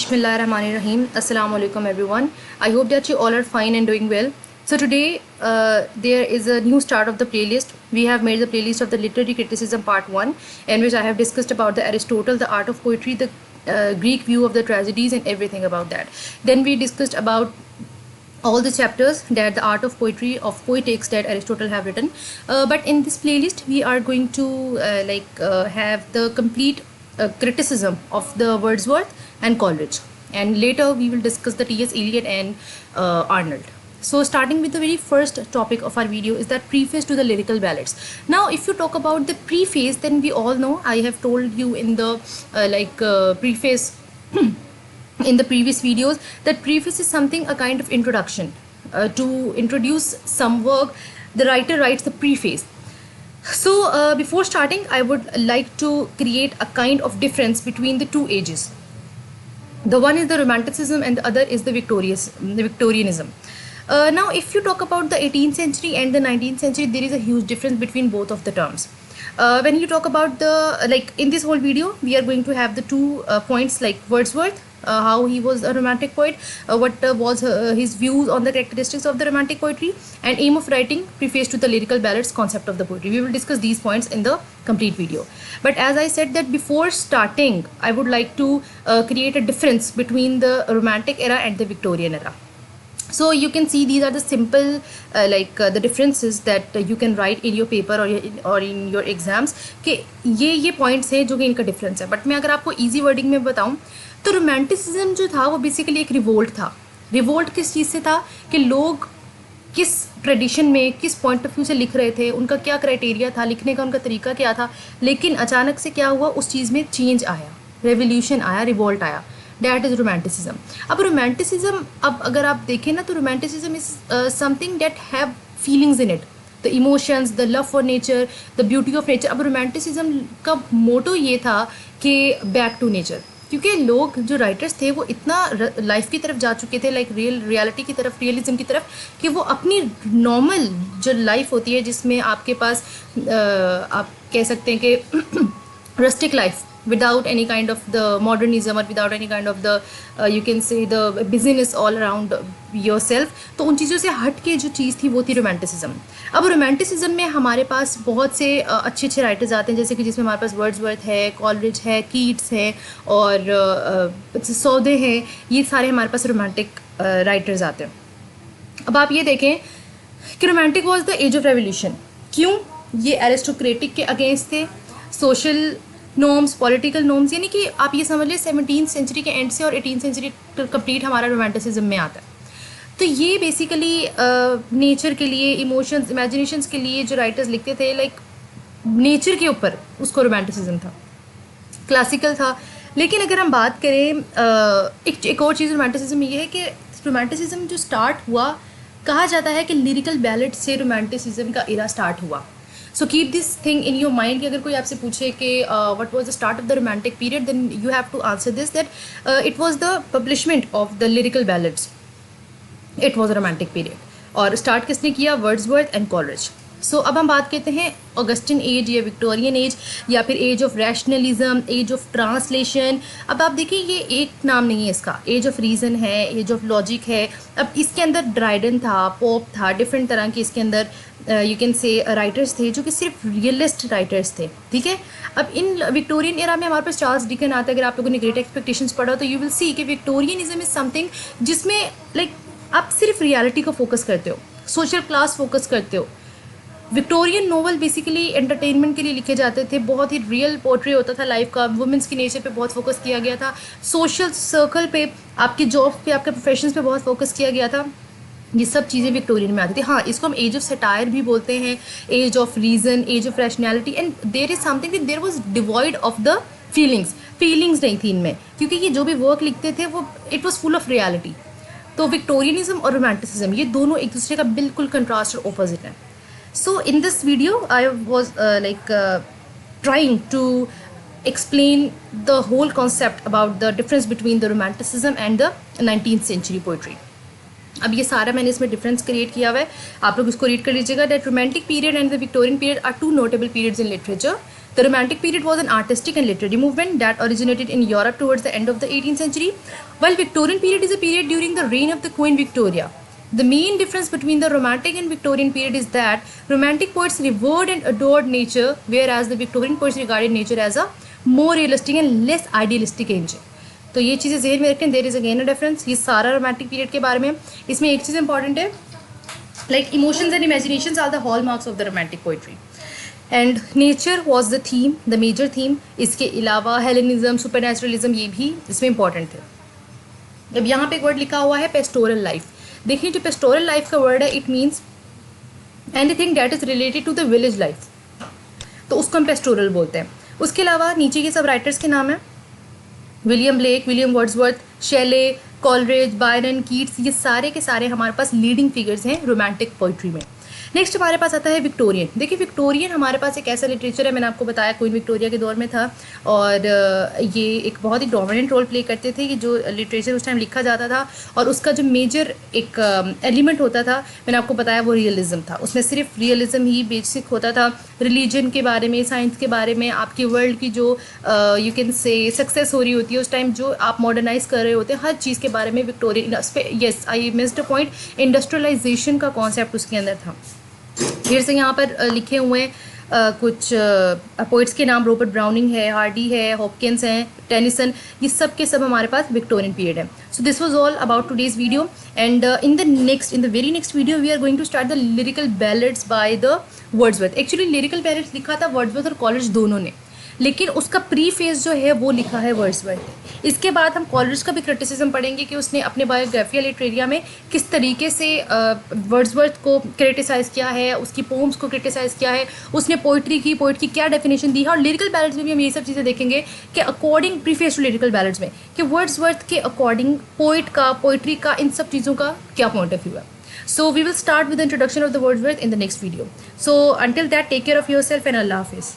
Bismillahirrahmanirrahim. Assalamu alaikum everyone. I hope that you all are fine and doing well. So today there is a new start of the playlist. We have made the playlist of the literary criticism part 1, in which I have discussed about the Aristotle, the art of poetry, the Greek view of the tragedies and everything about that. Then we discussed about all the chapters that the art of poetry of poetics that Aristotle have written. But in this playlist we are going to have the complete criticism of the Wordsworth and Coleridge, and later we will discuss the T.S. Eliot and Arnold. So starting with the very first topic of our video is that preface to the lyrical ballads. Now if you talk about the preface, then we all know, I have told you in the preface in the previous videos, that preface is something, a kind of introduction. To introduce some work, the writer writes the preface. So before starting, I would like to create a kind of difference between the two ages. The one is the Romanticism and the other is the Victorianism. Now if you talk about the 18th century and the 19th century, there is a huge difference between both of the terms. When you talk about the, in this whole video, we are going to have the two points, like Wordsworth, how he was a romantic poet, what was his views on the characteristics of the romantic poetry, and aim of writing, preface to the lyrical ballads, concept of the poetry. We will discuss these points in the complete video. But as I said that before starting, I would like to create a difference between the romantic era and the Victorian era. So you can see these are the simple the differences that you can write in your paper or in your exams कि ये points है जो कि इनका difference है. But मैं अगर आपको easy wording में बताऊँ तो रोमांटिसिज्म जो था वो बेसिकली एक रिवोल्ट था. रिवोल्ट किस चीज़ से था कि लोग किस ट्रेडिशन में, किस पॉइंट ऑफ व्यू से लिख रहे थे, उनका क्या क्राइटेरिया था, लिखने का उनका तरीका क्या था, लेकिन अचानक से क्या हुआ, उस चीज़ में चेंज आया, रेवोल्यूशन आया, रिवोल्ट आया. That is romanticism. अब रोमांटिसिज्म, अब अगर आप देखें ना, तो romanticism is something that have feelings in it, the emotions, the love for nature, the beauty of nature. अब रोमांटिसिज्म का मोटो ये था कि बैक टू नेचर, क्योंकि लोग जो राइटर्स थे वो इतना लाइफ की तरफ जा चुके थे, लाइक रियलिटी की तरफ, रियलिज्म की तरफ, कि वो अपनी नॉर्मल जो लाइफ होती है जिसमें आपके पास आप कह सकते हैं कि rustic life, without any kind of the modernism or without any kind of the you can say the busyness all around yourself, तो उन चीज़ों से हट के जो चीज़ थी वो थी रोमांटिसिज्म. अब रोमांटिसिज्म में हमारे पास बहुत से अच्छे अच्छे राइटर्स आते हैं, जैसे कि जिसमें हमारे पास वर्ड्सवर्थ है, कॉलरिज है, कीट्स है और सौदे हैं. ये सारे हमारे पास रोमांटिक राइटर्स आते हैं. अब आप ये देखें कि romantic was the age of revolution. क्यों? ये एरिस्टोक्रेटिक के अगेंस्ट थे, सोशल नॉर्म्स, पॉलिटिकल नॉर्म्स, यानी कि आप ये समझ लें 17th सेंचुरी के एंड से और 18th सेंचुरी कंप्लीट हमारा रोमांटिसिज्म में आता है. तो ये बेसिकली नेचर के लिए, इमोशंस, इमेजिनेशंस के लिए जो राइटर्स लिखते थे, लाइक नेचर के ऊपर, उसको रोमांटिसिज्म था, क्लासिकल था. लेकिन अगर हम बात करें एक और चीज़ रोमांटिसिज्म में ये है कि रोमांटिसिज्म जो स्टार्ट हुआ, कहा जाता है कि लिरिकल बैलेड से रोमांटिसिज्म का इरा स्टार्ट हुआ. So keep this thing in your mind कि अगर कोई आपसे पूछे कि what was the start of the romantic period, then you have to answer this that it was the publishment of the lyrical ballads. It was a romantic period. और start किसने किया? Wordsworth and Coleridge. सो अब हम बात करते हैं Augustan age या Victorian age, या फिर age of rationalism, age of translation. अब आप देखिए, ये एक नाम नहीं है इसका. एज ऑफ रीज़न है, एज ऑफ लॉजिक है. अब इसके अंदर ड्राइडन था, पोप था, डिफरेंट तरह के इसके अंदर यू कैन से राइटर्स थे जो कि सिर्फ रियलिस्ट राइटर्स थे. ठीक है. अब इन विक्टोरियन एरा में हमारे पास चार्ल्स डिकन आता है. अगर आप लोगों ने ग्रेट एक्सपेक्टेशंस पढ़ा तो यू विल सी कि विक्टोरियनिज्म इज समथिंग जिसमें आप सिर्फ रियलिटी को फोकस करते हो, सोशल क्लास फोकस करते हो. विक्टोरियन नोवेल बेसिकली एंटरटेनमेंट के लिए लिखे जाते थे, बहुत ही रियल पोर्ट्रे होता था लाइफ का. वुमेंस की नेचर पे बहुत फोकस किया गया था, सोशल सर्कल पे, आपकी जॉब पे, आपके प्रोफेशंस पे बहुत फोकस किया गया था. ये सब चीज़ें विक्टोरियन में आती थी. हाँ, इसको हम एज ऑफ सटायर भी बोलते हैं, age of reason, age of rationality. And there is something that there was devoid of the feelings नहीं थी इनमें, क्योंकि ये जो भी वर्क लिखते थे वो it was full of reality. तो विक्टोरियनिज्म और रोमांटिसिज्म ये दोनों एक दूसरे का बिल्कुल कंट्रास्ट और ऑपोजिट है. So in this video I was trying to explain the whole concept about the difference between the romanticism and the 19th century poetry. अब ये सारा मैंने इसमें डिफरेंस क्रिएट किया हुआ है, आप लोग इसको रीड कर लीजिएगा. That romantic period and the Victorian period are two notable periods in literature. The Romantic period was an artistic and literary movement that originated in Europe towards the end of the 18th century, while Victorian period is a period during the reign of the Queen Victoria. The main difference between the Romantic and Victorian period is that Romantic poets revered and adored nature, whereas the Victorian poets regarded nature as a more realistic and less idealistic angel. तो ये चीज़ें ज़हन में रखें. There is again a difference. ये सारा romantic period के बारे में. इसमें एक चीज़ इंपॉर्टेंट है, like emotions and imaginations are the hallmarks of the romantic poetry. And nature was the theme, the major theme. इसके अलावा हेलेनिज्म, सुपरनैचुरलिज्म ये भी इसमें इंपॉर्टेंट थे. अब यहाँ पे एक वर्ड लिखा हुआ है पेस्टोरल लाइफ. देखिए जो पेस्टोरल लाइफ का वर्ड है, it means anything that is related to the village life, तो उसको हम पेस्टोरल बोलते हैं. उसके अलावा नीचे के सब राइटर्स के नाम हैं. William Blake, William Wordsworth, शेले, Coleridge, Byron, Keats, ये सारे के सारे हमारे पास लीडिंग फिगर्स हैं रोमांटिक पोइट्री में. नेक्स्ट हमारे पास आता है विक्टोरियन. देखिए विक्टोरियन हमारे पास एक ऐसा लिटरेचर है, मैंने आपको बताया क्वीन विक्टोरिया के दौर में था, और ये एक बहुत ही डोमिनेंट रोल प्ले करते थे. कि जो लिटरेचर उस टाइम लिखा जाता था और उसका जो मेजर एक एलिमेंट होता था, मैंने आपको बताया वो रियलिज्म था. उसमें सिर्फ रियलिज्म ही बेसिक होता था. रिलीजन के बारे में, साइंस के बारे में, आपकी वर्ल्ड की जो यू कैन से सक्सेस हो रही होती है उस टाइम, जो आप मॉडर्नाइज कर रहे होते हैं, हर चीज़ के बारे में Victorian. Yes, I missed a point, industrialisation का कॉन्सेप्ट उसके अंदर था. फिर से यहाँ पर लिखे हुए हैं कुछ पोइट्स के नाम. रॉबर्ट ब्राउनिंग है, हार्डी है, हॉपकिंस हैं, टेनिसन, ये सब के सब हमारे पास विक्टोरियन पीरियड है. So this was all about today's video, and in the very next video we are going to start the lyrical ballads by the Wordsworth. Actually lyrical ballads लिखा था वर्ड्सवर्थ और कॉलरेज दोनों ने, लेकिन उसका pre phase जो है वो लिखा है वर्ड्सवर्थ. इसके बाद हम कॉलरेज का भी क्रिटिसिज्म पढ़ेंगे कि उसने अपने बायोग्राफिया लिटरेरिया में किस तरीके से वर्ड्सवर्थ को क्रिटिसाइज़ किया है, उसकी पोम्स को क्रिटिसाइज़ किया है, उसने पोइट्री की, पोइट की क्या डेफिनेशन दी है. और लिरिकल बैलेड्स में भी हम ये सब चीज़ें देखेंगे कि according preface to lyrical ballads में कि वर्ड्सवर्थ के अकॉर्डिंग पोइट का, पोइट्री का, इन सब चीज़ों का क्या पॉइंट ऑफ व्यू है. So we will start with the introduction of the Wordsworth in the next video. So until that, take care of yourself and Allah Hafiz.